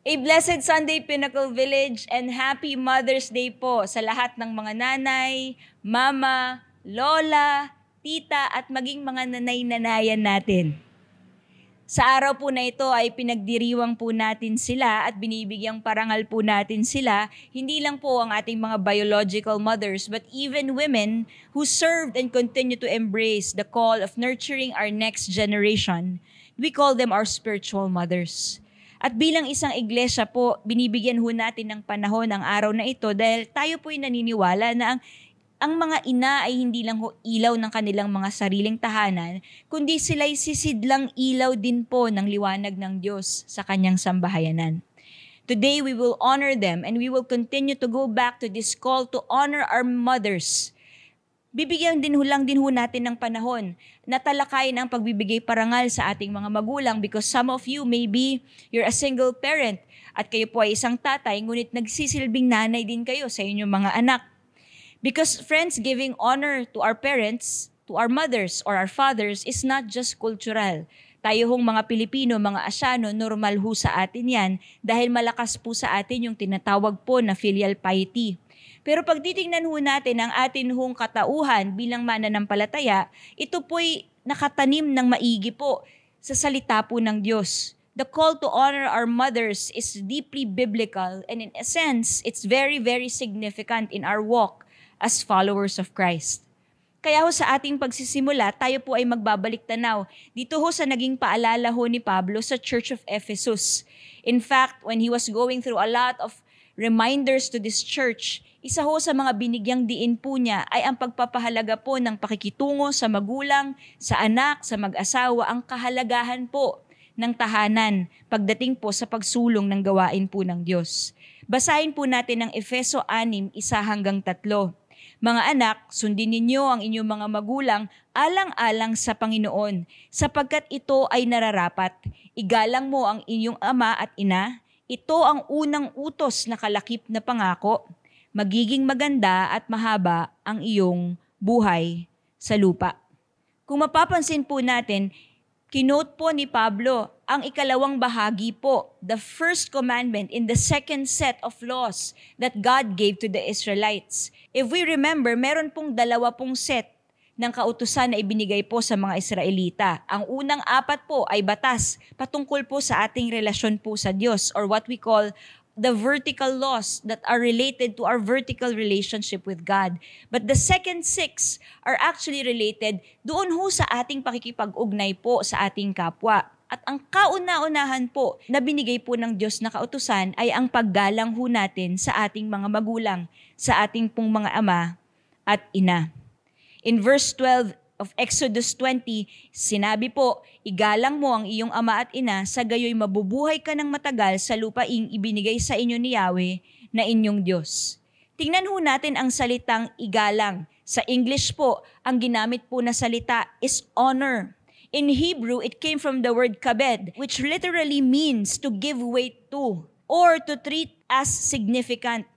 A blessed Sunday, Pinnacle Village, and happy Mother's Day po sa lahat ng mga nanay, mama, lola, tita, at maging mga nanay-nanayan natin. Sa araw po na ito ay pinagdiriwang po natin sila at binibigyang parangal po natin sila, hindi lang po ang ating mga biological mothers, but even women who served and continue to embrace the call of nurturing our next generation. We call them our spiritual mothers. At bilang isang iglesia po, binibigyan ho natin ng panahon ang araw na ito dahil tayo po'y naniniwala na ang mga ina ay hindi lang ho ilaw ng kanilang mga sariling tahanan, kundi sila'y sisidlang ilaw din po ng liwanag ng Diyos sa kanyang sambahayanan. Today, we will honor them and we will continue to go back to this call to honor our mothers. Bibigyan din ho natin ng panahon na talakayin ang pagbibigay parangal sa ating mga magulang because some of you, maybe you're a single parent at kayo po ay isang tatay, ngunit nagsisilbing nanay din kayo sa inyong mga anak. Because friends, giving honor to our parents, to our mothers or our fathers is not just cultural. Tayo hong mga Pilipino, mga Asyano, normal ho sa atin yan dahil malakas po sa atin yung tinatawag po na filial piety. Pero pag titingnan ho natin ang atin hong katauhan bilang mananampalataya, ito po'y nakatanim ng maigi po sa salita po ng Diyos. The call to honor our mothers is deeply biblical and in a sense, it's very, very significant in our walk as followers of Christ. Kaya ho sa ating pagsisimula, tayo po ay magbabalik tanaw dito ho sa naging paalala ho ni Pablo sa Church of Ephesus. In fact, when he was going through a lot of reminders to this church, isa ho sa mga binigyang diin po niya ay ang pagpapahalaga po ng pakikitungo sa magulang, sa anak, sa mag-asawa, ang kahalagahan po ng tahanan pagdating po sa pagsulong ng gawain po ng Diyos. Basahin po natin ang Efeso 6:1-3. Mga anak, sundin ninyo ang inyong mga magulang alang-alang sa Panginoon, sapagkat ito ay nararapat. Igalang mo ang inyong ama at ina. Ito ang unang utos na kalakip na pangako. Magiging maganda at mahaba ang iyong buhay sa lupa. Kung mapapansin po natin, kinote po ni Pablo ang ikalawang bahagi po, the first commandment in the second set of laws that God gave to the Israelites. If we remember, meron pong 2 set ng kautusan na ibinigay po sa mga Israelita. Ang unang 4 po ay batas patungkol po sa ating relasyon po sa Diyos or what we call the vertical laws that are related to our vertical relationship with God. But the second 6 are actually related doon ho sa ating pakikipag-ugnay po sa ating kapwa. At ang kauna-unahan po na binigay po ng Diyos na kautusan ay ang paggalang ho natin sa ating mga magulang, sa ating pong mga ama at ina. In verse 12 of Exodus 20, sinabi po, igalang mo ang iyong ama at ina, sa gayoy mabubuhay ka ng matagal sa lupaing ibinigay sa inyo ni Yahweh na inyong Diyos. Tingnan ho natin ang salitang igalang. Sa English po, ang ginamit po na salita is honor. In Hebrew, it came from the word kabed, which literally means to give weight to or to treat as significant.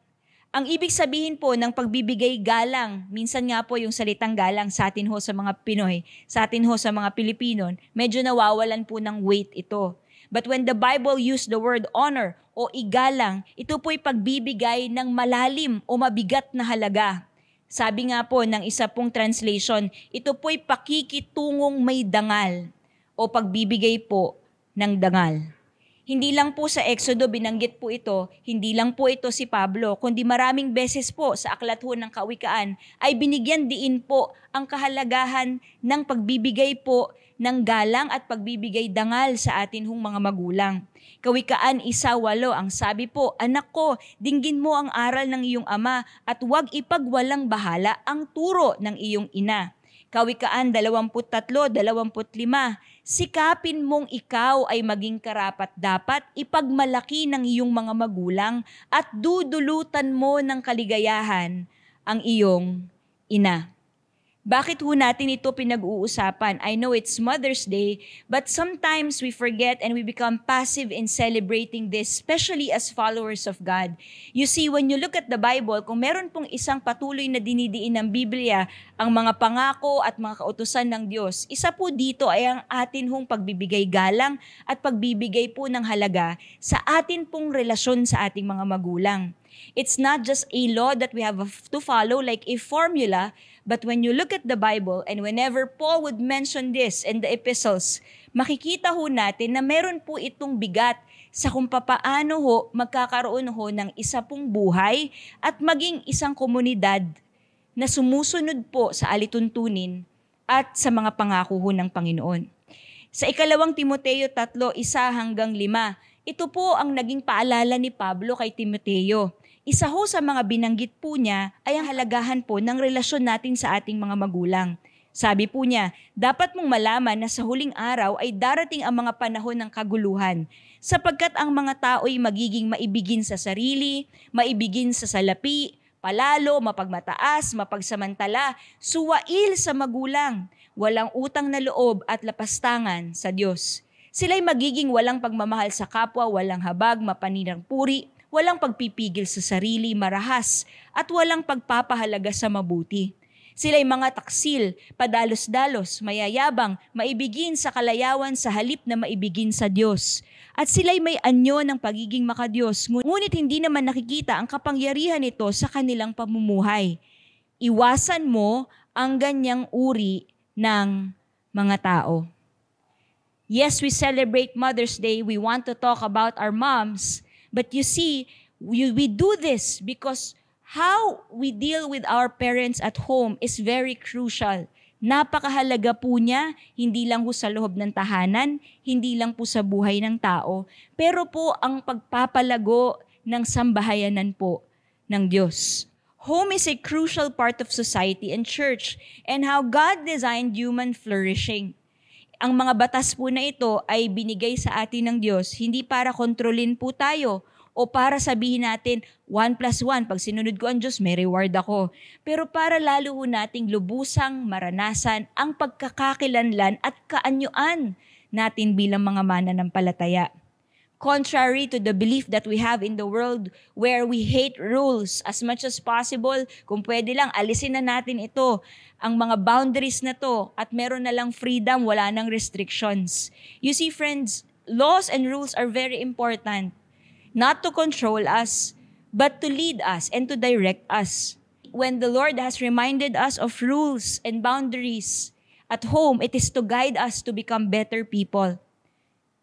Ang ibig sabihin po ng pagbibigay galang, minsan nga po yung salitang galang sa atin ho sa mga Pinoy, sa atin ho sa mga Pilipino, medyo nawawalan po ng weight ito. But when the Bible used the word honor o igalang, ito po'y pagbibigay ng malalim o mabigat na halaga. Sabi nga po ng isa pong translation, ito po'y pakikitungong may dangal o pagbibigay po ng dangal. Hindi lang po sa Exodo binanggit po ito, hindi lang po ito si Pablo, kundi maraming beses po sa aklat ho ng Kawikaan ay binigyan diin po ang kahalagahan ng pagbibigay po ng galang at pagbibigay dangal sa atin hong mga magulang. Kawikaan 1:8 ang sabi po, anak ko, dinggin mo ang aral ng iyong ama at huwag ipagwalang bahala ang turo ng iyong ina. Kawikaan 23:25, sikapin mong ikaw ay maging karapat-dapat, ipagmalaki ng iyong mga magulang at dudulutan mo ng kaligayahan ang iyong ina. Bakit ho natin ito pinag-uusapan? I know it's Mother's Day, but sometimes we forget and we become passive in celebrating this, especially as followers of God. You see, when you look at the Bible, kung meron pong isang patuloy na dinidiin ng Biblia, ang mga pangako at mga kautusan ng Diyos, isa po dito ay ang atin hong pagbibigay galang at pagbibigay po ng halaga sa atin pong relasyon sa ating mga magulang. It's not just a law that we have to follow like a formula, but when you look at the Bible and whenever Paul would mention this in the epistles, makikita ho natin na meron po itong bigat sa kung papaano ho magkakaroon ho ng isa pong buhay at maging isang komunidad na sumusunod po sa alituntunin at sa mga pangako ho ng Panginoon. Sa 2 Timoteo 3:1-5, ito po ang naging paalala ni Pablo kay Timoteo. Isa ho sa mga binanggit po niya ay ang halagahan po ng relasyon natin sa ating mga magulang. Sabi po niya, dapat mong malaman na sa huling araw ay darating ang mga panahon ng kaguluhan, sapagkat ang mga tao ay magiging maibigin sa sarili, maibigin sa salapi, palalo, mapagmataas, mapagsamantala, suwail sa magulang, walang utang na loob at lapastangan sa Diyos. Sila'y magiging walang pagmamahal sa kapwa, walang habag, mapaninang puri, walang pagpipigil sa sarili, marahas, at walang pagpapahalaga sa mabuti. Sila'y mga taksil, padalos-dalos, mayayabang, maibigin sa kalayawan sa halip na maibigin sa Diyos. At sila'y may anyo ng pagiging makadiyos, ngunit hindi naman nakikita ang kapangyarihan nito sa kanilang pamumuhay. Iwasan mo ang ganyang uri ng mga tao. Yes, we celebrate Mother's Day. We want to talk about our moms. But you see, we do this because how we deal with our parents at home is very crucial. Napakahalaga po niya, hindi lang po sa loob ng tahanan, hindi lang po sa buhay ng tao, pero po ang pagpapalago ng sambahayanan po ng Diyos. Home is a crucial part of society and church and how God designed human flourishing. Ang mga batas po na ito ay binigay sa atin ng Diyos, hindi para kontrolin po tayo o para sabihin natin 1+1, pag sinunod ko ang Diyos, may reward ako. Pero para lalo ho nating lubusang maranasan ang pagkakakilanlan at kaanyuan natin bilang mga mananampalataya. Contrary to the belief that we have in the world where we hate rules as much as possible, kung pwede lang, alisin na natin ito, ang mga boundaries na to, at meron na lang freedom, wala nang restrictions. You see, friends, laws and rules are very important, not to control us, but to lead us and to direct us. When the Lord has reminded us of rules and boundaries at home, it is to guide us to become better people.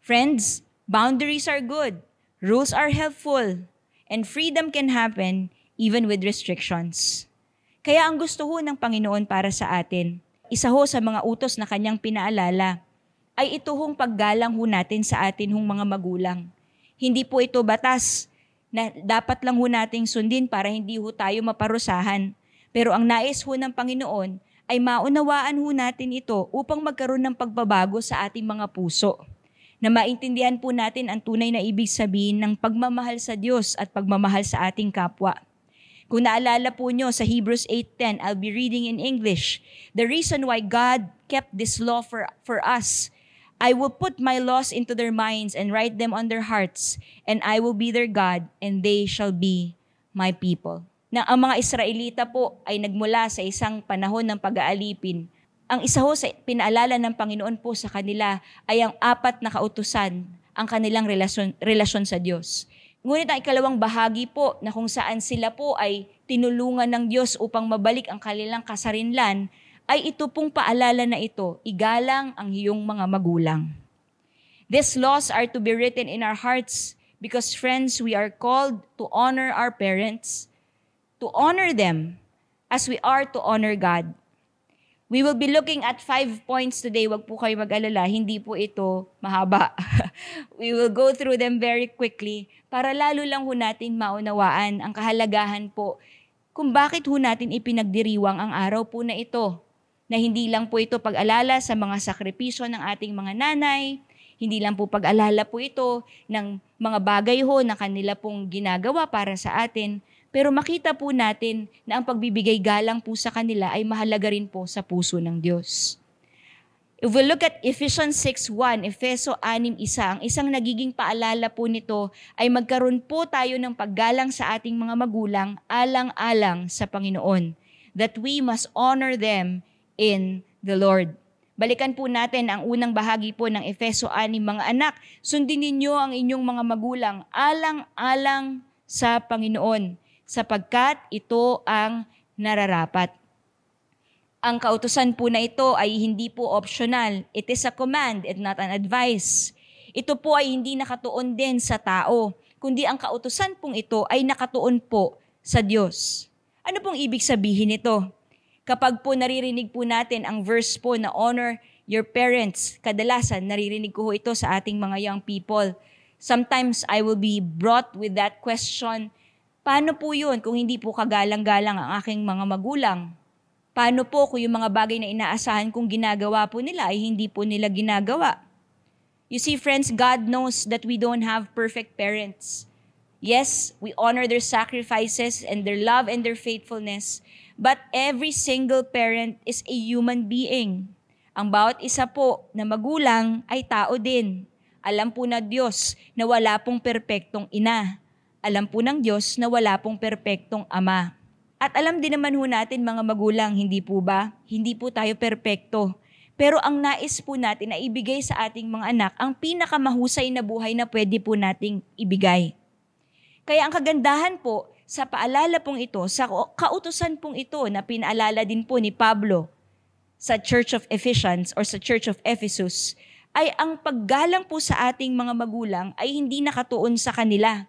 Friends, boundaries are good, rules are helpful, and freedom can happen even with restrictions. Kaya ang gusto ho ng Panginoon para sa atin, isa ho sa mga utos na kanyang pinaalala, ay ito hong paggalang ho natin sa atin hong mga magulang. Hindi po ito batas na dapat lang ho nating sundin para hindi ho tayo maparusahan. Pero ang nais ho ng Panginoon ay maunawaan ho natin ito upang magkaroon ng pagbabago sa ating mga puso. Na maintindihan po natin ang tunay na ibig sabihin ng pagmamahal sa Diyos at pagmamahal sa ating kapwa. Kung naalala po nyo sa Hebrews 8:10, I'll be reading in English. The reason why God kept this law for us, I will put my laws into their minds and write them on their hearts, and I will be their God, and they shall be my people. Na ang mga Israelita po ay nagmula sa isang panahon ng pag-aalipin. Ang isa ho sa pinaalala ng Panginoon po sa kanila ay ang 4 na kautusan, ang kanilang relasyon sa Diyos. Ngunit ang ikalawang bahagi po na kung saan sila po ay tinulungan ng Diyos upang mabalik ang kanilang kasarinlan, ay ito pong paalala na ito, igalang ang iyong mga magulang. These laws are to be written in our hearts because, friends, we are called to honor our parents, to honor them as we are to honor God. We will be looking at 5 points today. Wag po kayo mag-alala, hindi po ito mahaba. We will go through them very quickly para lalo lang ho natin maunawaan ang kahalagahan po kung bakit ho natin ipinagdiriwang ang araw po na ito. Na hindi lang po ito pag-alala sa mga sakripisyo ng ating mga nanay, hindi lang po pag-alala po ito ng mga bagay ho na kanila pong ginagawa para sa atin, Pero makita po natin na ang pagbibigay galang po sa kanila ay mahalaga rin po sa puso ng Diyos. If we look at Ephesians 6:1, Efeso 6:1, ang isang nagiging paalala po nito ay magkaroon po tayo ng paggalang sa ating mga magulang alang-alang sa Panginoon, that we must honor them in the Lord. Balikan po natin ang unang bahagi po ng Efeso 6, mga anak, sundin ninyo ang inyong mga magulang alang-alang sa Panginoon, sapagkat ito ang nararapat. Ang kautusan po na ito ay hindi po optional. It is a command and not an advice. Ito po ay hindi nakatuon din sa tao, kundi ang kautusan pong ito ay nakatuon po sa Diyos. Ano pong ibig sabihin nito? Kapag po naririnig po natin ang verse po na honor your parents, kadalasan naririnig ko ito sa ating mga young people. Sometimes I will be brought with that question, paano po yun kung hindi po kagalang-galang ang aking mga magulang? Paano po kung yung mga bagay na inaasahan kong ginagawa po nila ay hindi po nila ginagawa? You see, friends, God knows that we don't have perfect parents. Yes, we honor their sacrifices and their love and their faithfulness, but every single parent is a human being. Ang bawat isa po na magulang ay tao din. Alam po na Diyos na wala pong perpektong ina. Alam po ng Diyos na wala pong perpektong ama. At alam din naman ho natin mga magulang, hindi po ba? Hindi po tayo perpekto. Pero ang nais po natin na ibigay sa ating mga anak ang pinakamahusay na buhay na pwede po nating ibigay. Kaya ang kagandahan po sa paalala pong ito, sa kautusan pong ito na pinaalala din po ni Pablo sa Church of Ephesians or sa Church of Ephesus, ay ang paggalang po sa ating mga magulang ay hindi nakatuon sa kanila.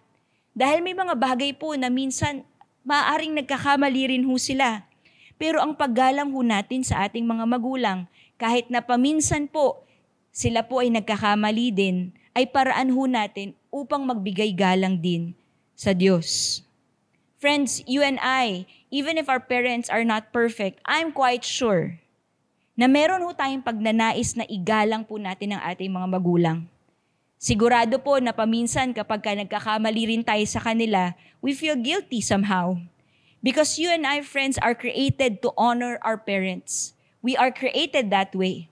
Dahil may mga bagay po na minsan maaaring nagkakamali rin ho sila. Pero ang paggalang ho natin sa ating mga magulang, kahit na paminsan po sila po ay nagkakamali din, ay paraan ho natin upang magbigay galang din sa Diyos. Friends, you and I, even if our parents are not perfect, I'm quite sure na meron ho tayong pagnanais na igalang po natin ang ating mga magulang. Sigurado po na paminsan kapag nagkakamali rin tayo sa kanila, we feel guilty somehow. Because you and I, friends, are created to honor our parents. We are created that way.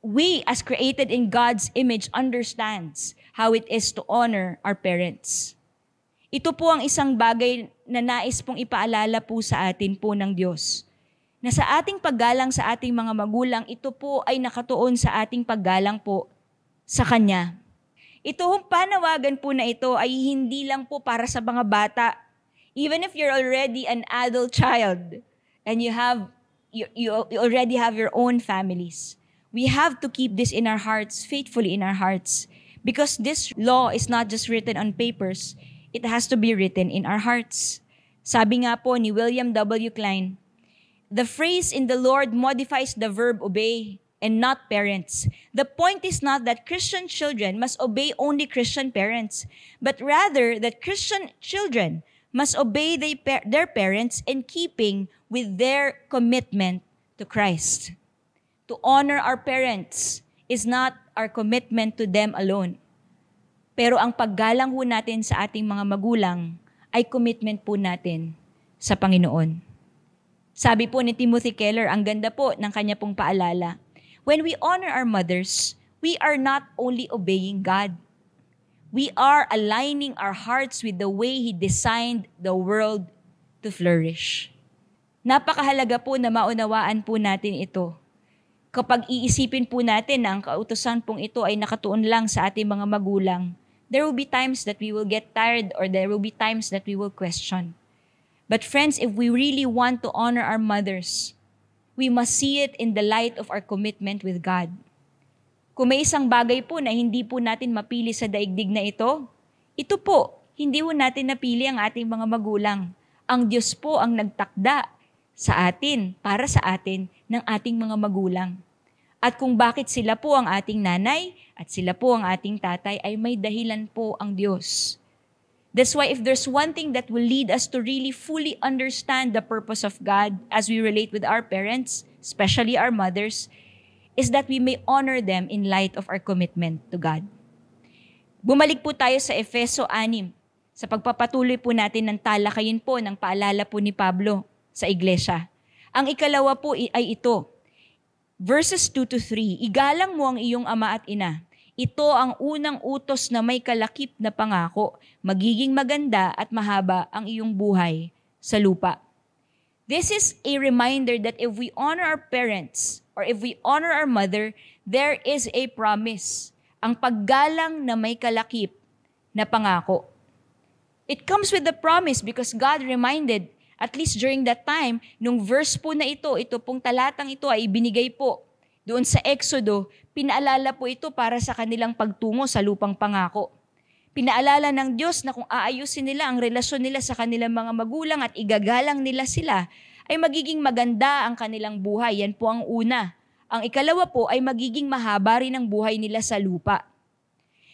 We, as created in God's image, understands how it is to honor our parents. Ito po ang isang bagay na nais pong ipaalala po sa atin po ng Diyos. Na sa ating paggalang sa ating mga magulang, ito po ay nakatuon sa ating paggalang po sa Kanya. Ito hong panawagan po na ito ay hindi lang po para sa mga bata. Even if you're already an adult child and you already have your own families, we have to keep this in our hearts, faithfully in our hearts. Because this law is not just written on papers, it has to be written in our hearts. Sabi nga po ni William W. Klein, the phrase in the Lord modifies the verb obey and not parents. The point is not that Christian children must obey only Christian parents, but rather that Christian children must obey their parents in keeping with their commitment to Christ. To honor our parents is not our commitment to them alone. Pero ang paggalang ho natin sa ating mga magulang ay commitment po natin sa Panginoon. Sabi po ni Timothy Keller, ang ganda po ng kanya pong paalala, when we honor our mothers, we are not only obeying God. We are aligning our hearts with the way He designed the world to flourish. Napakahalaga po na maunawaan po natin ito. Kapag iisipin po natin na ang kautusan pong ito ay nakatuon lang sa ating mga magulang, there will be times that we will get tired or there will be times that we will question. But friends, if we really want to honor our mothers, we must see it in the light of our commitment with God. Kung may isang bagay po na hindi po natin mapili sa daigdig na ito po, hindi po natin napili ang ating mga magulang. Ang Diyos po ang nagtakda sa atin, para sa atin, ng ating mga magulang. At kung bakit sila po ang ating nanay at sila po ang ating tatay, ay may dahilan po ang Diyos. That's why if there's one thing that will lead us to really fully understand the purpose of God as we relate with our parents, especially our mothers, is that we may honor them in light of our commitment to God. Bumalik po tayo sa Efeso 6. sa pagpapatuloy po natin ng talakayin po ng paalala po ni Pablo sa iglesia. Ang ikalawa po ay ito, verses 2 to 3, igalang mo ang iyong ama at ina. Ito ang unang utos na may kalakip na pangako, magiging maganda at mahaba ang iyong buhay sa lupa. This is a reminder that if we honor our parents or if we honor our mother, there is a promise. Ang paggalang na may kalakip na pangako. It comes with the promise because God reminded, at least during that time, nung verse po na ito pong talatang ito ay ibinigay po doon sa Exodo, pinaalala po ito para sa kanilang pagtungo sa lupang pangako. Pinaalala ng Diyos na kung aayusin nila ang relasyon nila sa kanilang mga magulang at igagalang nila sila, ay magiging maganda ang kanilang buhay. Yan po ang una. Ang ikalawa po ay magiging mahaba rin ang buhay nila sa lupa.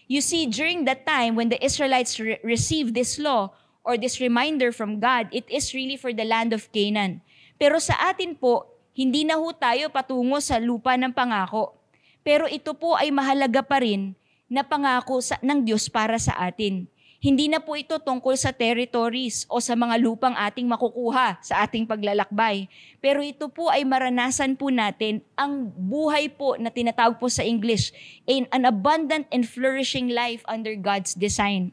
You see, during that time when the Israelites received this law or this reminder from God, it is really for the land of Canaan. Pero sa atin po, hindi na ho tayo patungo sa lupa ng pangako. Pero ito po ay mahalaga pa rin na pangako ng Diyos para sa atin. Hindi na po ito tungkol sa territories o sa mga lupang ating makukuha sa ating paglalakbay. Pero ito po ay maranasan po natin ang buhay po na tinatawag po sa English, an abundant and flourishing life under God's design.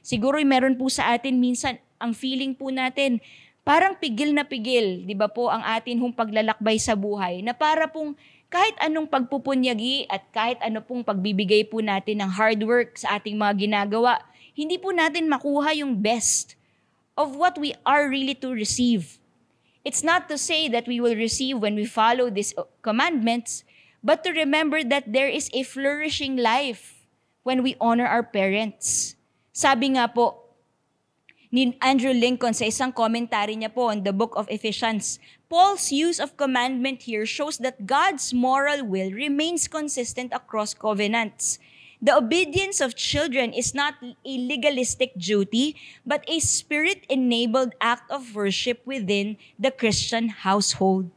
Siguro meron po sa atin minsan ang feeling po natin, parang pigil na pigil, di ba po, ang atin hong paglalakbay sa buhay, na para pong kahit anong pagpupunyagi at kahit ano pong pagbibigay po natin ng hard work sa ating mga ginagawa, hindi po natin makuha yung best of what we are really to receive. It's not to say that we will receive when we follow these commandments, but to remember that there is a flourishing life when we honor our parents. Sabi nga po ni Andrew Lincoln sa isang commentary niya po on the book of Ephesians, Paul's use of commandment here shows that God's moral will remains consistent across covenants. The obedience of children is not a legalistic duty, but a spirit-enabled act of worship within the Christian household.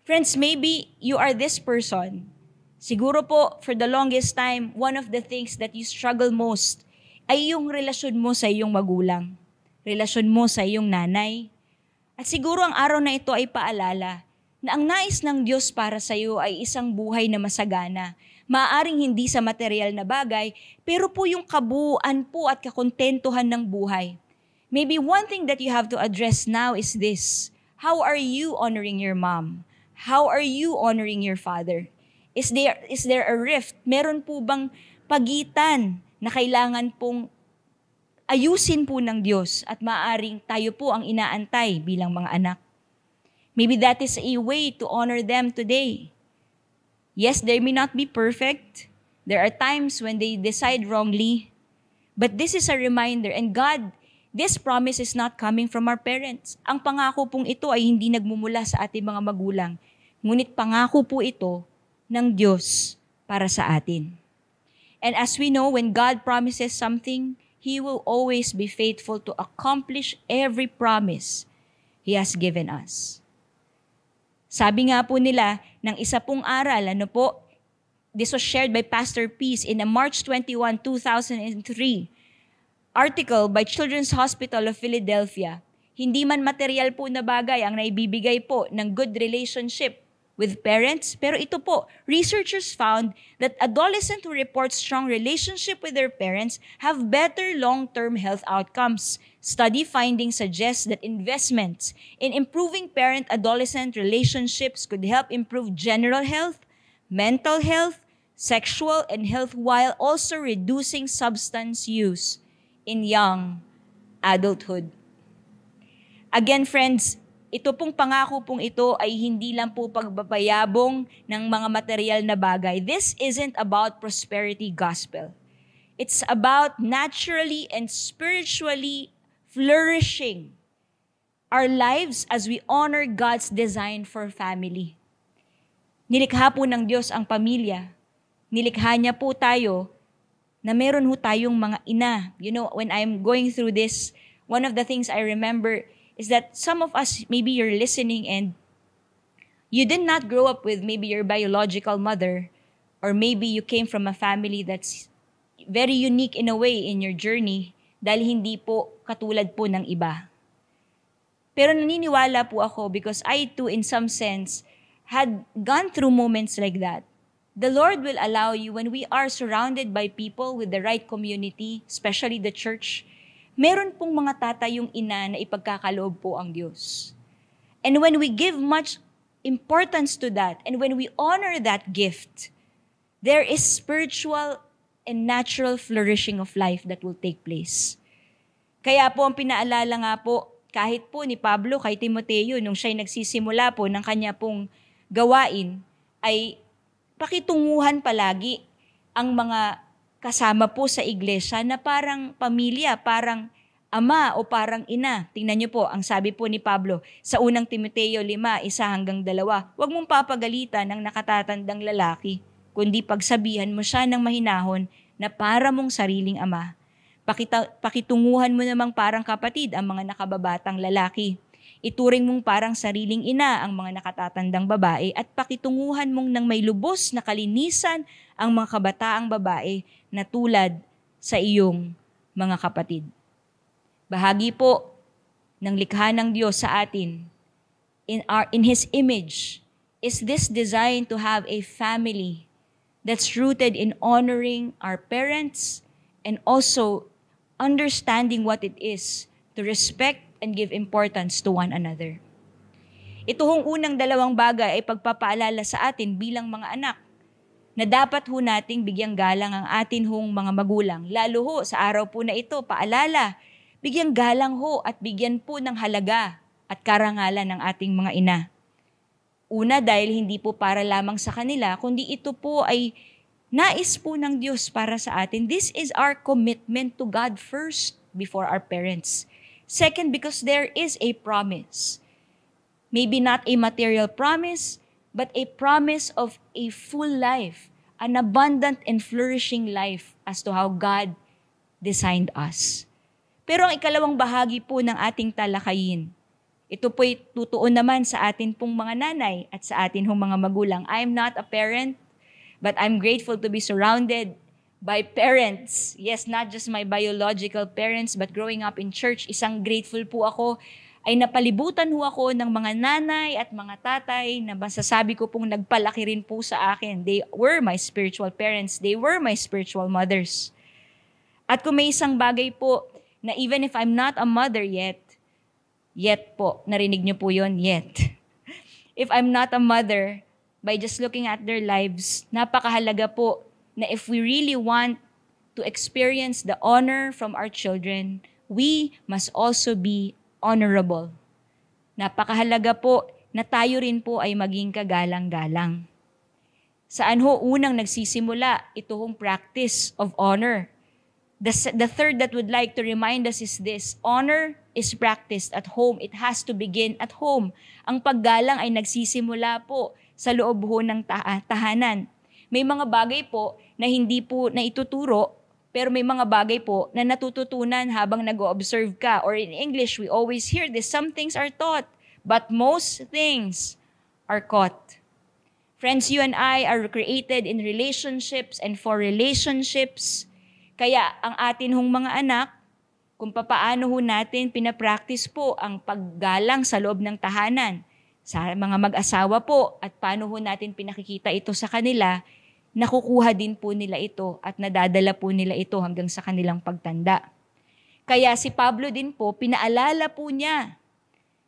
Friends, maybe you are this person. Siguro po, for the longest time, one of the things that you struggle most ay yung relasyon mo sa iyong magulang, relasyon mo sa iyong nanay. At siguro ang araw na ito ay paalala na ang nais ng Diyos para sa iyo ay isang buhay na masagana. Maaaring hindi sa material na bagay, pero po yung kabuuan po at kakontentuhan ng buhay. Maybe one thing that you have to address now is this. How are you honoring your mom? How are you honoring your father? Is there a rift? Meron po bang pagitan na kailangan pong ayusin po ng Diyos at maaaring tayo po ang inaantay bilang mga anak? Maybe that is a way to honor them today. Yes, they may not be perfect. There are times when they decide wrongly. But this is a reminder. And God, this promise is not coming from our parents. Ang pangako pong ito ay hindi nagmumula sa ating mga magulang. Ngunit pangako po ito ng Diyos para sa atin. And as we know, when God promises something, He will always be faithful to accomplish every promise He has given us. Sabi nga po nila, ng isa pong aral, this was shared by Pastor Peace in a March 21, 2003 article by Children's Hospital of Philadelphia. Hindi man material po na bagay ang naibibigay po ng good relationship with parents, pero ito po, researchers found that adolescents who report strong relationship with their parents have better long-term health outcomes. Study findings suggest that investments in improving parent-adolescent relationships could help improve general health, mental health, sexual and health, while also reducing substance use in young adulthood. Again, friends, ito pong pangako pong ito ay hindi lang po pagpapayabong ng mga material na bagay. This isn't about prosperity gospel. It's about naturally and spiritually flourishing our lives as we honor God's design for family. Nilikha po ng Diyos ang pamilya. Nilikha niya po tayo na meron ho tayong mga ina. You know, when I'm going through this, one of the things I remember is that some of us, maybe you're listening and you did not grow up with maybe your biological mother, or maybe you came from a family that's very unique in a way in your journey. dahil hindi po katulad po ng iba. Pero naniniwala po ako because I too, in some sense, had gone through moments like that. The Lord will allow you when we are surrounded by people with the right community, especially the church, meron pong mga tatayong ina na ipagkakaloob po ang Diyos. And when we give much importance to that, and when we honor that gift, there is spiritual and natural flourishing of life that will take place. Kaya po ang pinaalala nga po, kahit po ni Pablo kay Timoteo, nung siya'y nagsisimula po ng kanya pong gawain, ay pakitunguhan palagi ang mga kasama po sa iglesia na parang pamilya, parang ama o parang ina. Tingnan niyo po, ang sabi po ni Pablo sa unang Timoteo 5:1-2, huwag mong papagalitan ng nakatatandang lalaki, kundi pagsabihan mo siya ng mahinahon na para mong sariling ama. Pakitunguhan mo namang parang kapatid ang mga nakababatang lalaki. Ituring mong parang sariling ina ang mga nakatatandang babae at pakitunguhan mong ng may lubos na kalinisan ang mga kabataang babae na tulad sa iyong mga kapatid. Bahagi po ng likha ng Diyos sa atin, in His image, is this design to have a family that's rooted in honoring our parents and also understanding what it is to respect and give importance to one another. Ito hong unang dalawang bagay ay pagpapaalala sa atin bilang mga anak na dapat ho nating bigyang galang ang atin hong mga magulang. Lalo ho sa araw po na ito, paalala, bigyang galang ho at bigyan po ng halaga at karangalan ng ating mga ina. Una, dahil hindi po para lamang sa kanila, kundi ito po ay nais po ng Diyos para sa atin. This is our commitment to God first before our parents. Second, because there is a promise. Maybe not a material promise, but a promise of a full life, an abundant and flourishing life as to how God designed us. Pero ang ikalawang bahagi po ng ating talakayin, ito po'y tutuon naman sa atin pong mga nanay at sa atin hong mga magulang. I am not a parent, but I'm grateful to be surrounded by parents. Yes, not just my biological parents, but growing up in church, isang grateful po ako ay napalibutan ho ako ng mga nanay at mga tatay na masasabi ko pong nagpalaki rin po sa akin. They were my spiritual parents. They were my spiritual mothers. At kung may isang bagay po na even if I'm not a mother yet po, narinig niyo po yon, yet. If I'm not a mother, by just looking at their lives, napakahalaga po na if we really want to experience the honor from our children, we must also be honorable. Napakahalaga po na tayo rin po ay maging kagalang-galang. Saan ho unang nagsisimula ito hong practice of honor? The third that would like to remind us is this: honor is practiced at home. It has to begin at home. Ang paggalang ay nagsisimula po sa loob ho ng tahanan. May mga bagay po na hindi po na ituturo, pero may mga bagay po na natututunan habang nag-o-observe ka. Or in English, we always hear this: some things are taught, but most things are caught. Friends, you and I are created in relationships and for relationships. Kaya ang atin hong mga anak, kung papaano ho natin pinapractice po ang paggalang sa loob ng tahanan, sa mga mag-asawa po, at paano ho natin pinakikita ito sa kanila, nakukuha din po nila ito at nadadala po nila ito hanggang sa kanilang pagtanda. Kaya si Pablo din po, pinaalala po niya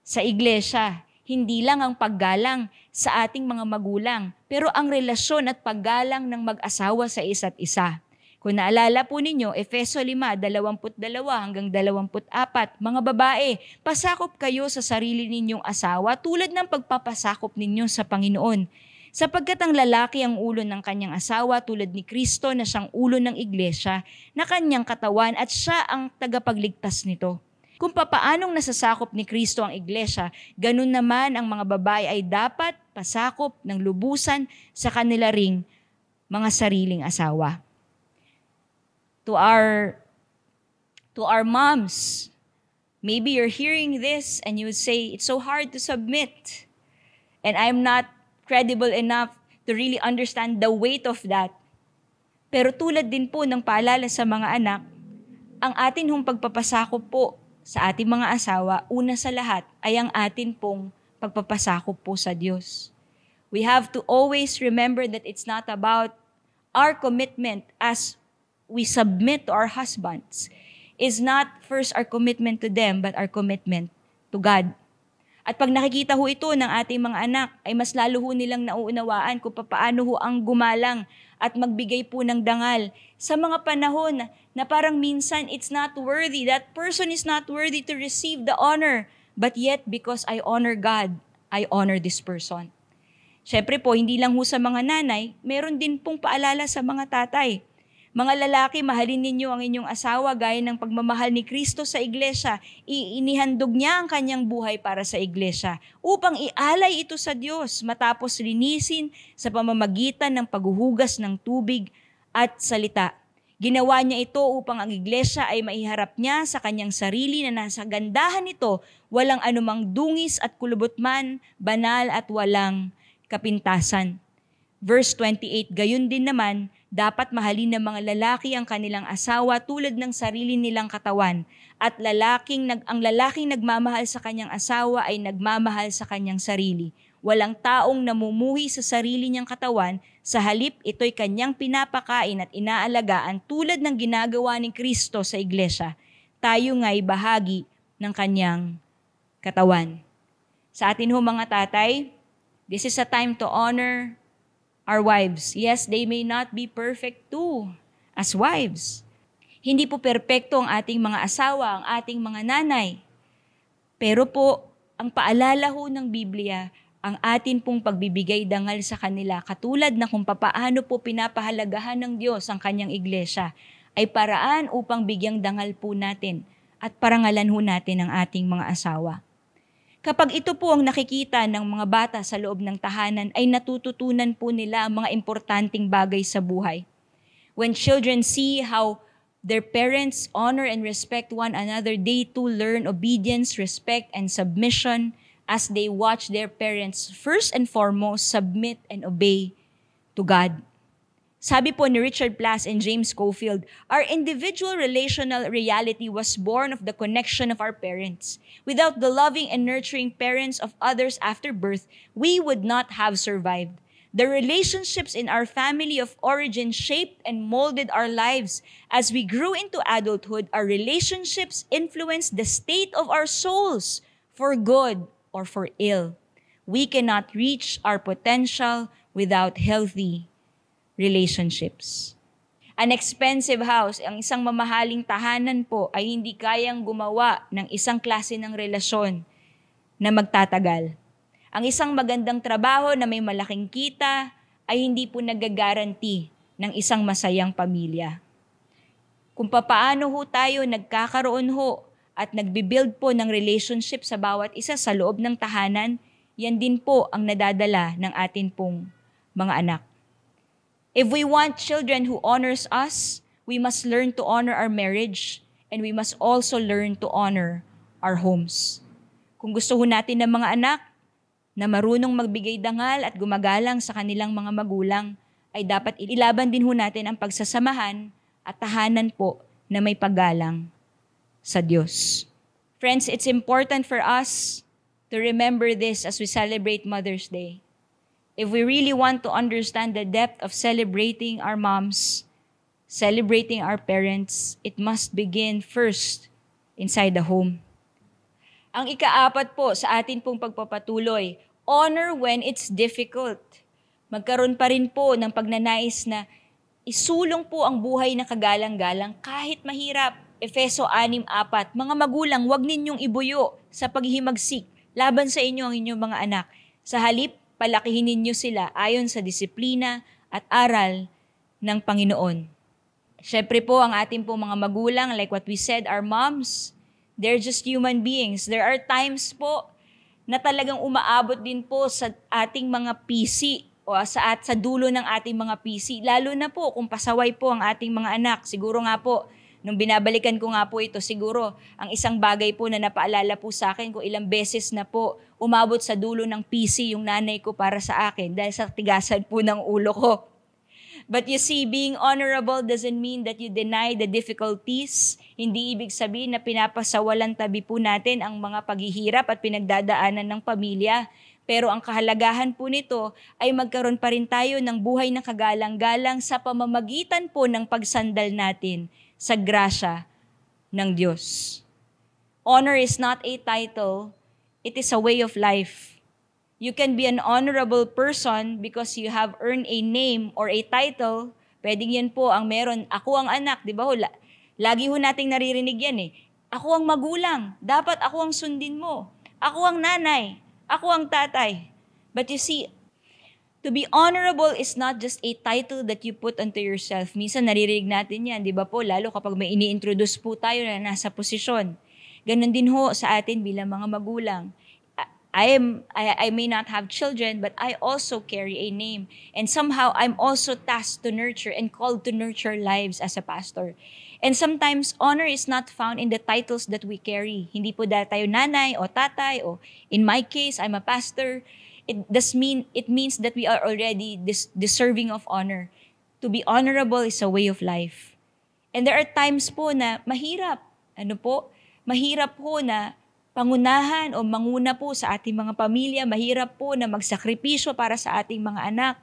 sa iglesia, hindi lang ang paggalang sa ating mga magulang, pero ang relasyon at paggalang ng mag-asawa sa isa't isa. Kung naalala po ninyo, Efeso 5:22-24, mga babae, pasakop kayo sa sarili ninyong asawa tulad ng pagpapasakop ninyo sa Panginoon. Sapagkat ang lalaki ang ulo ng kanyang asawa tulad ni Kristo na siyang ulo ng iglesia na kanyang katawan at siya ang tagapagligtas nito. Kung papaanong nasasakop ni Kristo ang iglesia, ganun naman ang mga babae ay dapat pasakop ng lubusan sa kanila ring mga sariling asawa. To our moms, maybe you're hearing this and you would say, it's so hard to submit. And I'm not credible enough to really understand the weight of that. Pero tulad din po ng paalala sa mga anak, Ang atin hong pagpapasakop po sa ating mga asawa, una sa lahat ay ang atin pong pagpapasakop po sa Diyos. We have to always remember that it's not about our commitment as we submit to our husbands. Is not first our commitment to them, but our commitment to God. At pag nakikita ho ito ng ating mga anak, ay mas lalo ho nilang nauunawaan kung paano ho ang gumalang at magbigay po ng dangal sa mga panahon na parang minsan it's not worthy. That person is not worthy to receive the honor. But yet, because I honor God, I honor this person. Siyempre po, hindi lang ho sa mga nanay, meron din pong paalala sa mga tatay. Mga lalaki, mahalin ninyo ang inyong asawa gaya ng pagmamahal ni Kristo sa iglesia. Inihandog niya ang kanyang buhay para sa iglesia upang ialay ito sa Diyos matapos linisin sa pamamagitan ng paghuhugas ng tubig at salita. Ginawa niya ito upang ang iglesia ay maiharap niya sa kanyang sarili na nasa gandahan nito, walang anumang dungis at kulubot man, banal at walang kapintasan. Verse 28, gayon din naman, dapat mahalin ng mga lalaki ang kanilang asawa tulad ng sarili nilang katawan, at ang lalaking nagmamahal sa kanyang asawa ay nagmamahal sa kanyang sarili. Walang taong namumuhi sa sarili niyang katawan, sa halip ito'y kanyang pinapakain at inaalagaan tulad ng ginagawa ni Kristo sa iglesia. Tayo nga'y bahagi ng kanyang katawan. Sa atin ho mga tatay, this is a time to honor our wives. Yes, they may not be perfect too as wives. Hindi po perpekto ang ating mga asawa, ang ating mga nanay. Pero po, ang paalala ho ng Biblia, ang atin pong pagbibigay dangal sa kanila, katulad na kung papaano po pinapahalagahan ng Diyos ang kanyang iglesia, ay paraan upang bigyang dangal po natin at parangalan ho natin ang ating mga asawa. Kapag ito po ang nakikita ng mga bata sa loob ng tahanan, ay natututunan po nila ang mga importanteng bagay sa buhay. When children see how their parents honor and respect one another, they too learn obedience, respect, and submission as they watch their parents first and foremost submit and obey to God. Sabi po ni Richard Plass and James Schofield, our individual relational reality was born of the connection of our parents. Without the loving and nurturing parents of others after birth, we would not have survived. The relationships in our family of origin shaped and molded our lives. As we grew into adulthood, our relationships influenced the state of our souls, for good or for ill. We cannot reach our potential without healthy relationships. An expensive house, ang isang mamahaling tahanan po ay hindi kayang gumawa ng isang klase ng relasyon na magtatagal. Ang isang magandang trabaho na may malaking kita ay hindi po nagagaranti ng isang masayang pamilya. Kung papaano ho tayo nagkakaroon ho at nagbibuild po ng relationship sa bawat isa sa loob ng tahanan, yan din po ang nadadala ng atin pong mga anak. If we want children who honors us, we must learn to honor our marriage and we must also learn to honor our homes. Kung gusto ho natin ng mga anak na marunong magbigay dangal at gumagalang sa kanilang mga magulang, ay dapat ilaban din ho natin ang pagsasamahan at tahanan po na may paggalang sa Diyos. Friends, it's important for us to remember this as we celebrate Mother's Day. If we really want to understand the depth of celebrating our moms, celebrating our parents, it must begin first inside the home. Ang ikaapat po sa atin pong pagpapatuloy, honor when it's difficult. Magkaroon pa rin po ng pagnanais na isulong po ang buhay na kagalang-galang kahit mahirap. Efeso 6:4, mga magulang, huwag ninyong ibuyo sa paghihimagsik laban sa inyo ang inyong mga anak. Sa halip, palakihin ninyo sila ayon sa disiplina at aral ng Panginoon. Siyempre po, ang ating po mga magulang, like what we said, our moms, they're just human beings. There are times po na talagang umaabot din po sa ating mga PC o sa dulo ng ating mga PC. Lalo na po kung pasaway po ang ating mga anak. Siguro nga po, nung binabalikan ko nga po ito, siguro ang isang bagay po na napaalala po sa akin kung ilang beses na po umabot sa dulo ng PC yung nanay ko para sa akin dahil sa tigasan po ng ulo ko. But you see, being honorable doesn't mean that you deny the difficulties. Hindi ibig sabihin na pinapasawalan tabi po natin ang mga paghihirap at pinagdadaanan ng pamilya. Pero ang kahalagahan po nito ay magkaroon pa rin tayo ng buhay na kagalang-galang sa pamamagitan po ng pagsandal natin sa grasya ng Diyos. Honor is not a title, it is a way of life. You can be an honorable person because you have earned a name or a title. Pwedeng yan po ang meron. Ako ang anak, di ba ho? Lagi ho nating naririnig yan eh. Ako ang magulang. Dapat ako ang sundin mo. Ako ang nanay. Ako ang tatay. But you see, to be honorable is not just a title that you put onto yourself. Minsan naririnig natin yan, di ba po? Lalo kapag may ini-introduce po tayo na nasa posisyon. Ganon din ho sa atin bilang mga magulang. I may not have children, but I also carry a name. And somehow, I'm also tasked to nurture and called to nurture lives as a pastor. And sometimes, honor is not found in the titles that we carry. Hindi po dahil tayo nanay o tatay o in my case, I'm a pastor. It means that we are already deserving of honor. To be honorable is a way of life. And there are times po na mahirap. Mahirap po na pangunahan o manguna po sa ating mga pamilya, mahirap po na magsakripisyo para sa ating mga anak.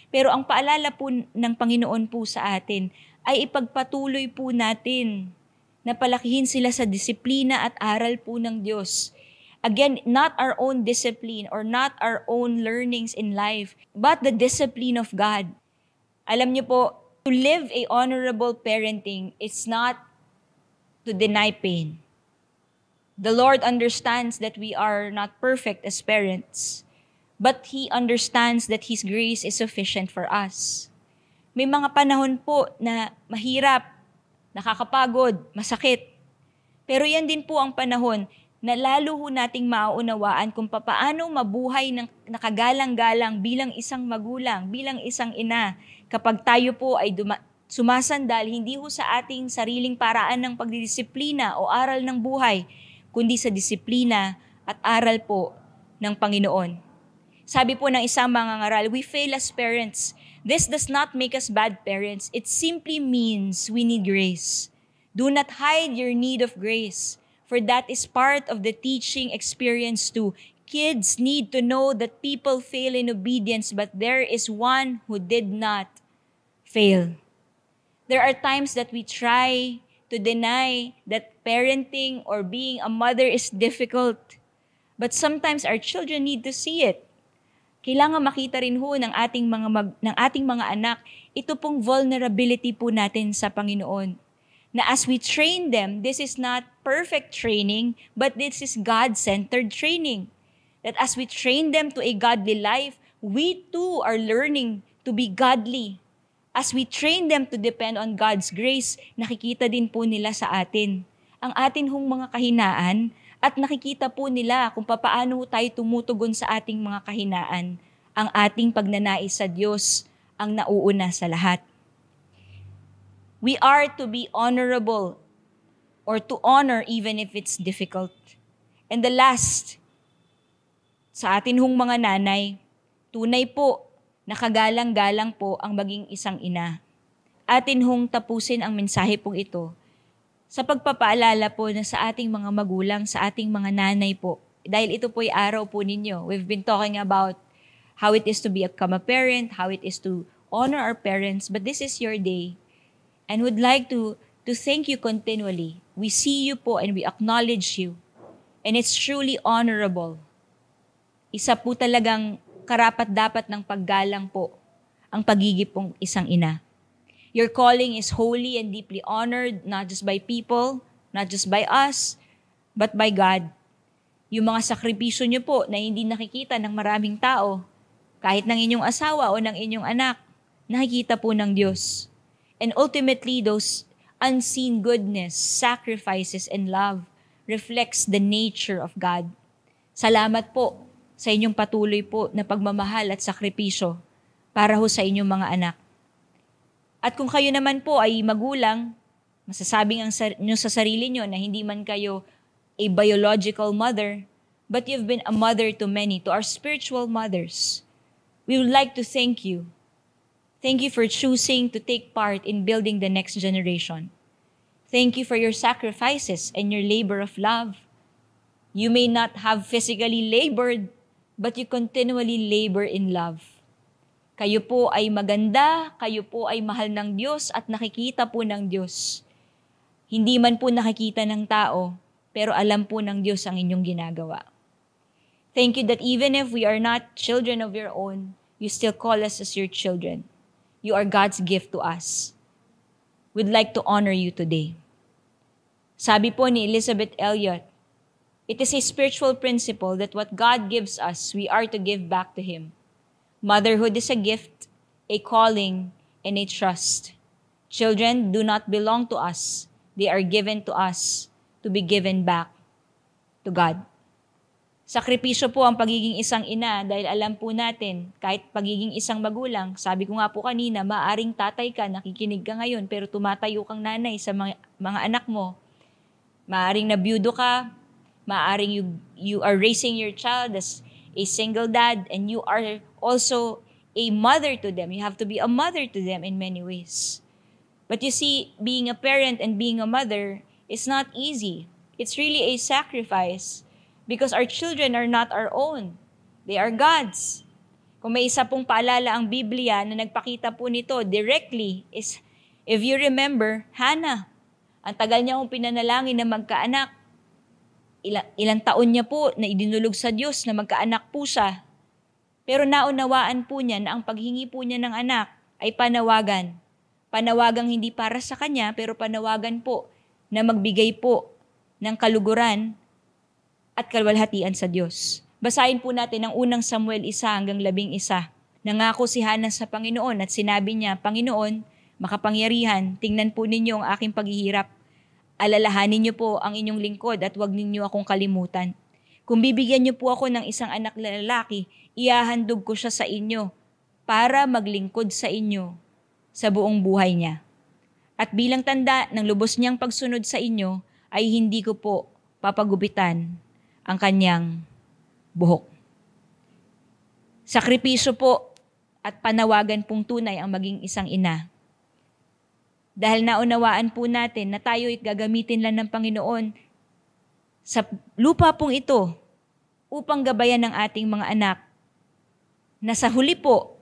Pero ang paalala po ng Panginoon po sa atin ay ipagpatuloy po natin na palakihin sila sa disiplina at aral po ng Diyos. Again, not our own discipline or not our own learnings in life, but the discipline of God. Alam niyo po, to live a honorable parenting, it's not to deny pain. The Lord understands that we are not perfect as parents, but He understands that His grace is sufficient for us. May mga panahon po na mahirap, nakakapagod, masakit. Pero yan din po ang panahon na lalo ho nating mauunawaan kung papaano mabuhay ng nakagalang-galang bilang isang magulang, bilang isang ina, kapag tayo po ay sumasandal hindi ho sa ating sariling paraan ng pagdidisiplina o aral ng buhay, kundi sa disiplina at aral po ng Panginoon. Sabi po ng isang mangangaral, we fail as parents. This does not make us bad parents. It simply means we need grace. Do not hide your need of grace, for that is part of the teaching experience too. Kids need to know that people fail in obedience, but there is one who did not fail. There are times that we try to deny that parenting or being a mother is difficult. But sometimes our children need to see it. Kailangan makita rin ho ng ating mga anak, ito pong vulnerability po natin sa Panginoon. Na as we train them, this is not perfect training, but this is God-centered training. That as we train them to a godly life, we too are learning to be godly. As we train them to depend on God's grace, nakikita din po nila sa atin ang atin hong mga kahinaan at nakikita po nila kung papaano tayo tumutugon sa ating mga kahinaan. Ang ating pagnanais sa Diyos ang nauuna sa lahat. We are to be honorable or to honor even if it's difficult. And the last, sa atin hong mga nanay, tunay po, nakagalang-galang po ang maging isang ina. Atin hong tapusin ang mensahe pong ito sa pagpapaalala po na sa ating mga magulang, sa ating mga nanay po. Dahil ito po ay araw po ninyo. We've been talking about how it is to become a parent, how it is to honor our parents, but this is your day. And would like to thank you continually. We see you po and we acknowledge you. And it's truly honorable. Isa po talagang karapat-dapat ng paggalang po ang pagiging pong isang ina. Your calling is holy and deeply honored, not just by people, not just by us, but by God. Yung mga sakripisyo niyo po na hindi nakikita ng maraming tao, kahit ng inyong asawa o ng inyong anak, nakikita po ng Diyos. And ultimately, those unseen goodness, sacrifices, and love reflects the nature of God. Salamat po sa inyong patuloy po na pagmamahal at sakripisyo para ho sa inyong mga anak. At kung kayo naman po ay magulang, masasabing nyo sa sarili nyo na hindi man kayo a biological mother, but you've been a mother to many, to our spiritual mothers. We would like to thank you Thank you for choosing to take part in building the next generation. Thank you for your sacrifices and your labor of love. You may not have physically labored, but you continually labor in love. Kayo po ay maganda, kayo po ay mahal ng Diyos at nakikita po ng Diyos. Hindi man po nakikita ng tao, pero alam po ng Diyos ang inyong ginagawa. Thank you that even if we are not children of your own, you still call us as your children. You are God's gift to us. We'd like to honor you today. Sabi po ni Elizabeth Elliot, it is a spiritual principle that what God gives us, we are to give back to Him. Motherhood is a gift, a calling, and a trust. Children do not belong to us. They are given to us to be given back to God. Sakripisyo po ang pagiging isang ina dahil alam po natin, kahit pagiging isang magulang, sabi ko nga po kanina, maaring tatay ka, nakikinig ka ngayon, pero tumatayo kang nanay sa mga anak mo. Maaring nabiyudo ka, maaring you are raising your child as a single dad, and you are also a mother to them. You have to be a mother to them in many ways. But you see, being a parent and being a mother is not easy. It's really a sacrifice because our children are not our own. They are God's. Kung may isa pong paalala ang Biblia na nagpakita po nito directly is, if you remember, Hannah. Ang tagal niya akong pinanalangin na magkaanak. Ilang taon niya po na idinulog sa Diyos na magkaanak po siya. Pero naunawaan po niya na ang paghingi po niya ng anak ay panawagan. Panawagang hindi para sa kanya, pero panawagan po na magbigay po ng kaluguran at kalwalhatian sa Diyos. Basahin po natin ang unang Samuel 1-11. Nangako si Hannah sa Panginoon at sinabi niya, Panginoon, makapangyarihan, tingnan po ninyo ang aking paghihirap. Alalahanin niyo po ang inyong lingkod at huwag ninyo akong kalimutan. Kung bibigyan niyo po ako ng isang anak na lalaki, ihahandog ko siya sa inyo para maglingkod sa inyo sa buong buhay niya. At bilang tanda ng lubos niyang pagsunod sa inyo, ay hindi ko po papagupitan ang kanyang buhok. Sakripisyo po at panawagan pong tunay ang maging isang ina. Dahil naunawaan po natin na tayo ay gagamitin lang ng Panginoon sa lupa pong ito upang gabayan ng ating mga anak na sa huli po,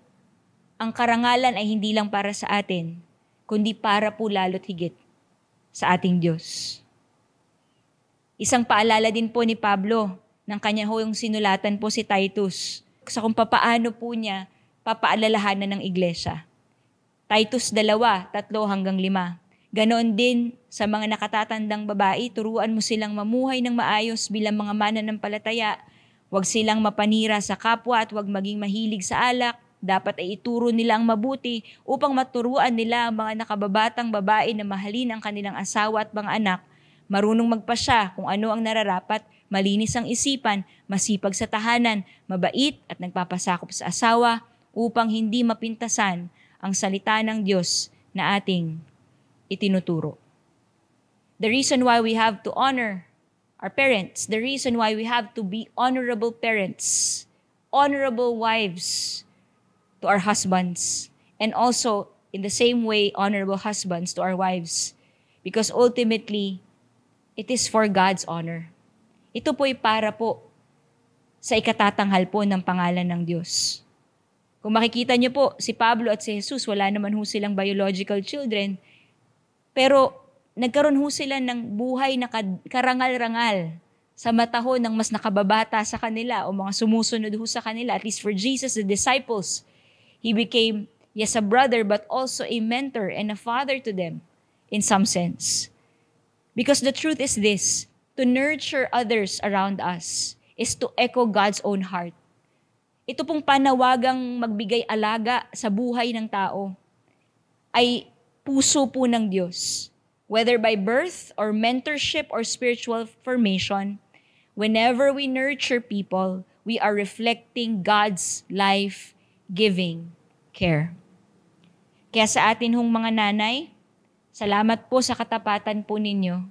ang karangalan ay hindi lang para sa atin, kundi para po lalo't higit sa ating Diyos. Isang paalala din po ni Pablo ng kanya yung sinulatan po si Titus sa kung papaano po niya papaalalahanan ng iglesia. Titus 2:3-5. Ganoon din sa mga nakatatandang babae, turuan mo silang mamuhay ng maayos bilang mga mananampalataya. Huwag silang mapanira sa kapwa at huwag maging mahilig sa alak. Dapat ay ituro nila ang mabuti upang maturuan nila ang mga nakababatang babae na mahalin ang kanilang asawa at mga anak, marunong magpasya kung ano ang nararapat, malinis ang isipan, masipag sa tahanan, mabait at nagpapasakop sa asawa upang hindi mapintasan ang salita ng Diyos na ating itinuturo. The reason why we have to honor our parents, the reason why we have to be honorable parents, honorable wives to our husbands, and also in the same way, honorable husbands to our wives, because ultimately, it is for God's honor. Ito po'y para po sa ikatatanghal po ng pangalan ng Diyos. Kung makikita niyo po, si Pablo at si Jesus, wala naman ho silang biological children, pero nagkaroon ho sila ng buhay na karangal-rangal sa mata ho ng mas nakababata sa kanila o mga sumusunod ho sa kanila. At least for Jesus, the disciples, He became, yes, a brother, but also a mentor and a father to them in some sense. Because the truth is this, to nurture others around us is to echo God's own heart. Ito pong panawagang magbigay alaga sa buhay ng tao ay puso po ng Diyos. Whether by birth or mentorship or spiritual formation, whenever we nurture people, we are reflecting God's life-giving care. Kaya sa atin hong mga nanay, salamat po sa katapatan po ninyo.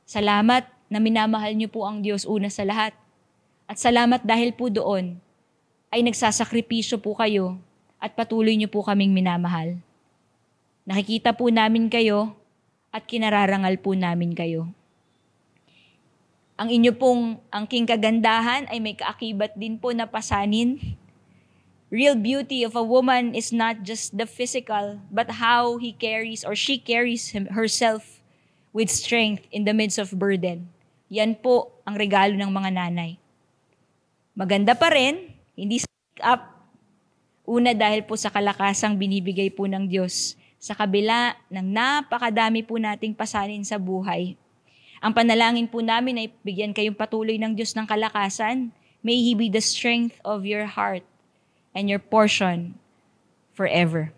Salamat na minamahal niyo po ang Diyos una sa lahat. At salamat dahil po doon ay nagsasakripisyo po kayo at patuloy niyo po kaming minamahal. Nakikita po namin kayo at kinararangal po namin kayo. Ang inyo pong angking kagandahan ay may kaakibat din po na pasanin. Real beauty of a woman is not just the physical, but how he carries or she carries herself with strength in the midst of burden. Yan po ang regalo ng mga nanay. Maganda pa rin, hindi speak up. Una dahil po sa kalakasang binibigay po ng Diyos sa kabila ng napakadami po nating pasanin sa buhay. Ang panalangin po namin ay bigyan kayong patuloy ng Diyos ng kalakasan. May He be the strength of your heart and your portion forever.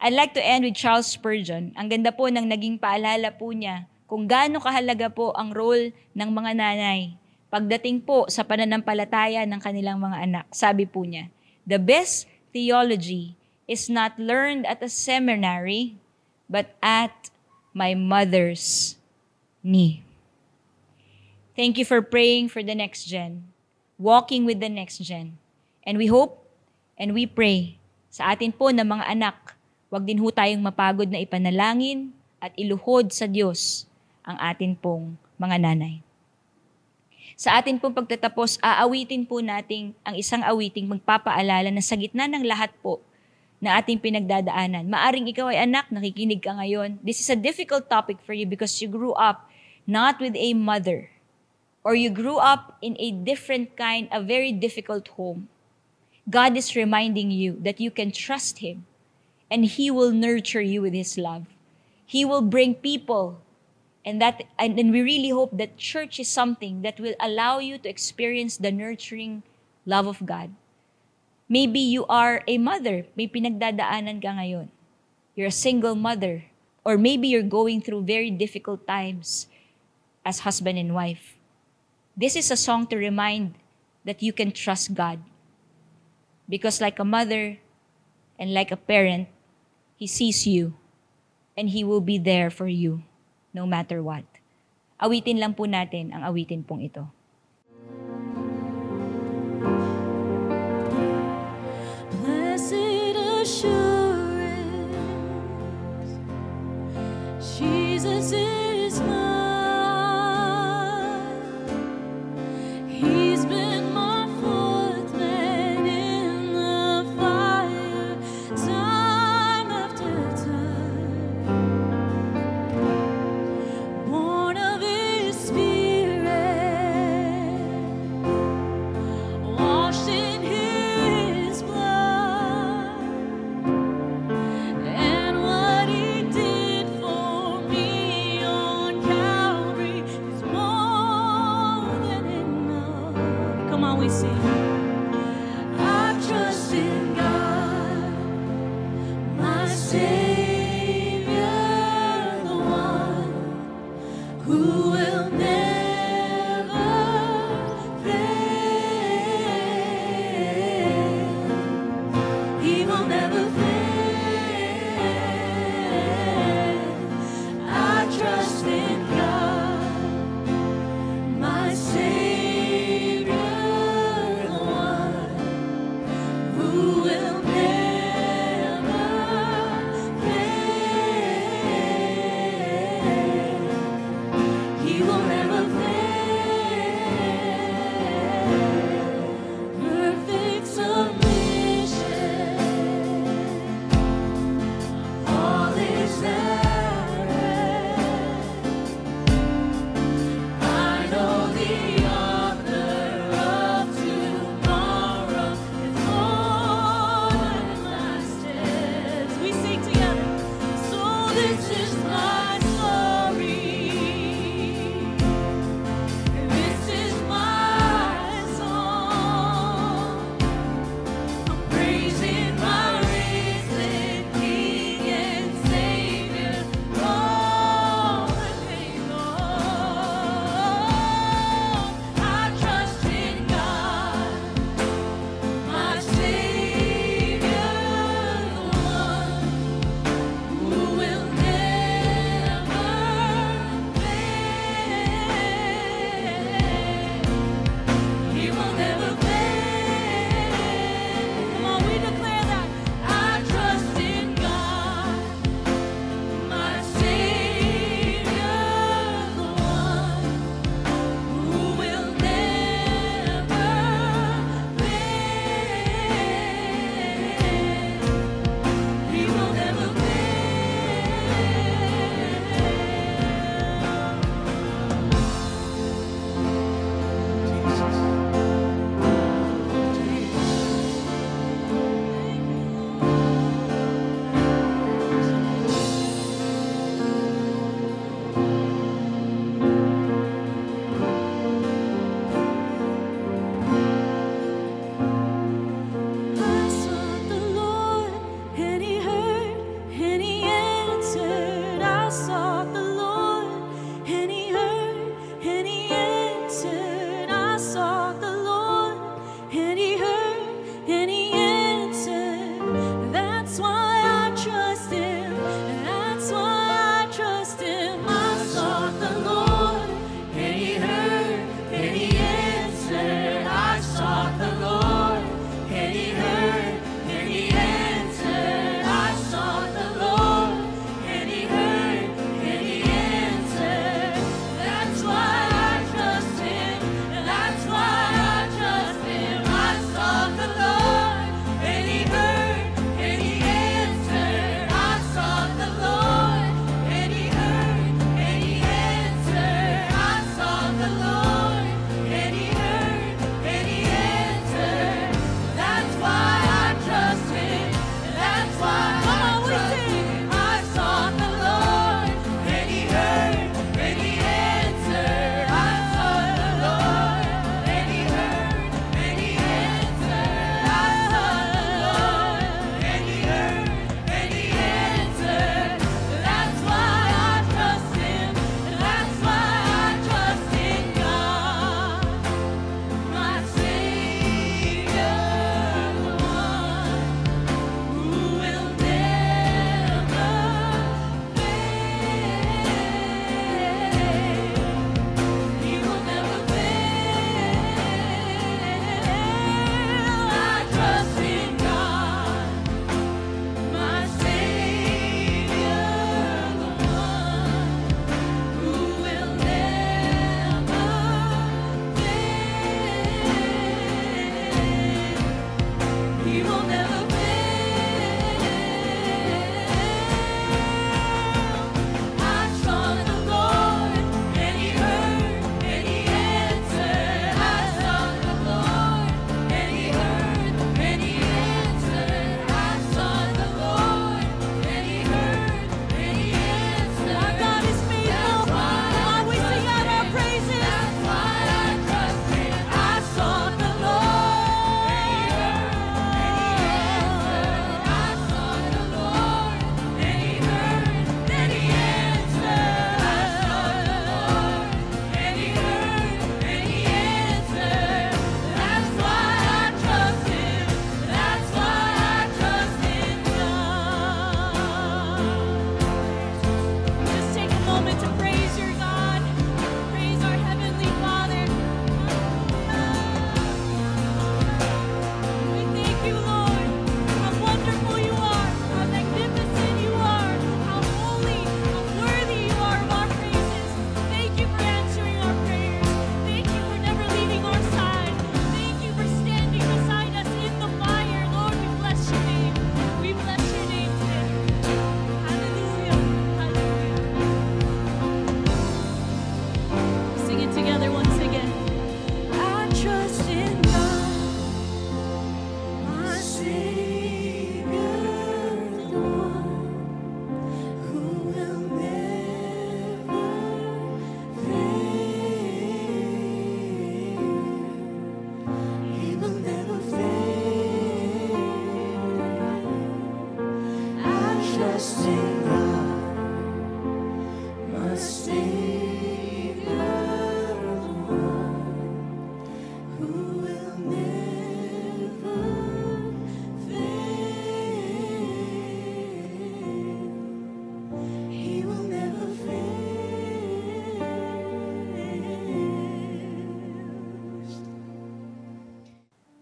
I'd like to end with Charles Spurgeon. Ang ganda po ng naging paalala po niya kung gaano kahalaga po ang role ng mga nanay pagdating po sa pananampalataya ng kanilang mga anak. Sabi po niya, "The best theology is not learned at a seminary, but at my mother's knee." Thank you for praying for the next gen, walking with the next gen. And we hope and we pray sa atin po na mga anak, wag din ho tayong mapagod na ipanalangin at iluhod sa Diyos ang atin pong mga nanay. Sa atin pong pagtatapos, aawitin po natin ang isang awiting magpapaalala na sa gitna ng lahat po na ating pinagdadaanan. Maaring ikaw ay anak, nakikinig ka ngayon. This is a difficult topic for you because you grew up not with a mother, or you grew up in a different kind, a very difficult home. God is reminding you that you can trust Him and He will nurture you with His love. He will bring people, and we really hope that church is something that will allow you to experience the nurturing love of God. Maybe you are a mother, may pinagdadaanan ka ngayon. You're a single mother, or maybe you're going through very difficult times as husband and wife. This is a song to remind that you can trust God. Because like a mother and like a parent, He sees you and He will be there for you no matter what. Awitin lang po natin ang awitin pong ito. Blessed assurance, Jesus is mine. He's been my fourth man in the fire, time after time. Born of His Spirit, washed in His blood, and what He did for me on Calvary is more than enough. Come on, we sing. I trust in God, my Savior, the one who will never fail. He will never fail. I trust in God, my Savior, the one who will never fail. He will never fail. Perfect submission, all is at rest. I know the author of tomorrow is ordering my steps. We sing together. So this is my story.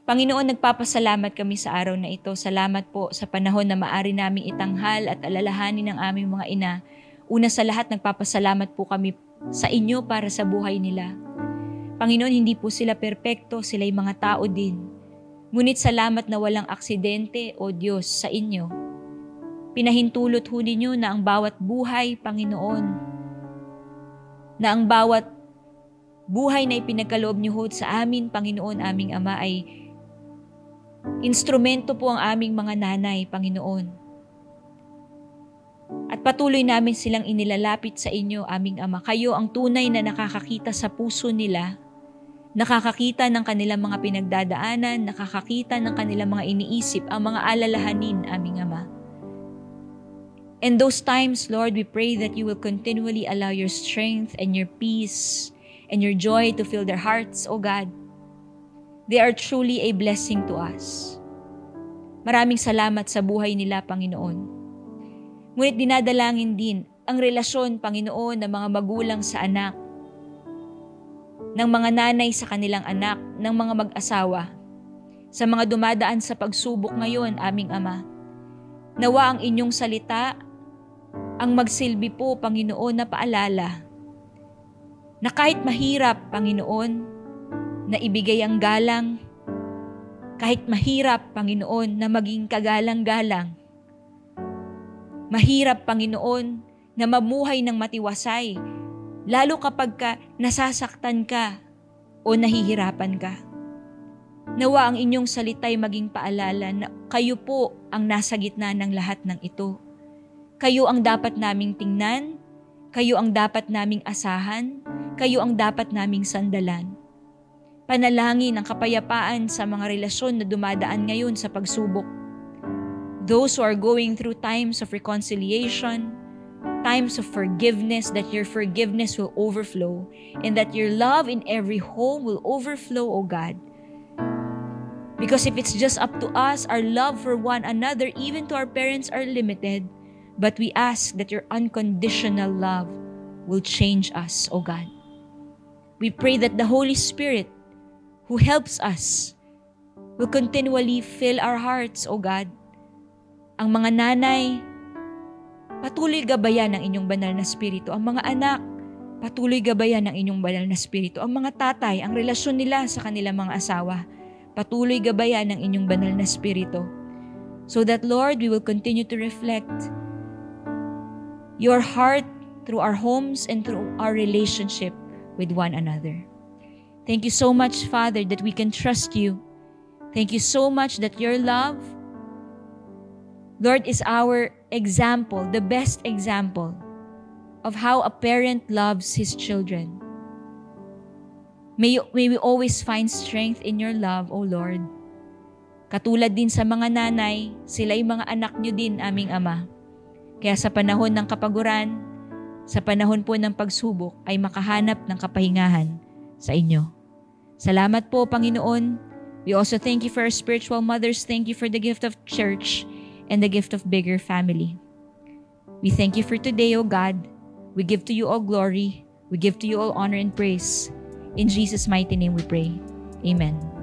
Panginoon, nagpapasalamat kami sa araw na ito. Salamat po sa panahon na maaari naming itanghal at alalahanin ng aming mga ina. Una sa lahat, nagpapasalamat po kami sa inyo para sa buhay nila. Panginoon, hindi po sila perpekto, sila'y mga tao din. Ngunit salamat na walang aksidente, O Diyos, sa inyo. Pinahintulot ho ninyo na ang bawat buhay, Panginoon, na ang bawat buhay na ipinagkaloob niyo ho sa amin, Panginoon, aming Ama, ay instrumento po ang aming mga nanay, Panginoon. At patuloy namin silang inilalapit sa inyo, aming Ama. Kayo ang tunay na nakakakita sa puso nila, nakakakita ng kanilang mga pinagdadaanan, nakakakita ng kanilang mga iniisip, ang mga alalahanin, aming Ama. And those times, Lord, we pray that you will continually allow your strength and your peace and your joy to fill their hearts, O God. They are truly a blessing to us. Maraming salamat sa buhay nila, Panginoon. Ngunit dinadalangin din ang relasyon, Panginoon, ng mga magulang sa anak, ng mga nanay sa kanilang anak, ng mga mag-asawa, sa mga dumadaan sa pagsubok ngayon, aming Ama. Nawa ang inyong salita ang magsilbi po, Panginoon, na paalala na kahit mahirap, Panginoon, na ibigay ang galang, kahit mahirap, Panginoon, na maging kagalang-galang. Mahirap, Panginoon, na mamuhay ng matiwasay, lalo kapag nasasaktan ka o nahihirapan ka. Nawa ang inyong salita'y maging paalala na kayo po ang nasa gitna ng lahat ng ito. Kayo ang dapat naming tingnan, kayo ang dapat naming asahan, kayo ang dapat naming sandalan. Panalangin ang kapayapaan sa mga relasyon na dumadaan ngayon sa pagsubok. Those who are going through times of reconciliation, times of forgiveness, that your forgiveness will overflow and that your love in every home will overflow, O God. Because if it's just up to us, our love for one another, even to our parents, are limited. But we ask that your unconditional love will change us, O God. We pray that the Holy Spirit, who helps us, will continually fill our hearts, O God. Ang mga nanay, patuloy gabayan ng inyong banal na spirito. Ang mga anak, patuloy gabayan ng inyong banal na spirito. Ang mga tatay, ang relasyon nila sa kanilang mga asawa, patuloy gabayan ng inyong banal na spirito. So that, Lord, we will continue to reflect your heart through our homes and through our relationship with one another. Thank you so much, Father, that we can trust you. Thank you so much that your love, Lord, is our example, the best example of how a parent loves his children. May we always find strength in your love, O Lord. Katulad din sa mga nanay, sila'y mga anak niyo din, aming Ama. Kaya sa panahon ng kapaguran, sa panahon po ng pagsubok, ay makahanap ng kapahingahan sa inyo. Salamat po, Panginoon. We also thank you for our spiritual mothers. Thank you for the gift of church and the gift of bigger family. We thank you for today, O God. We give to you all glory. We give to you all honor and praise. In Jesus' mighty name we pray. Amen.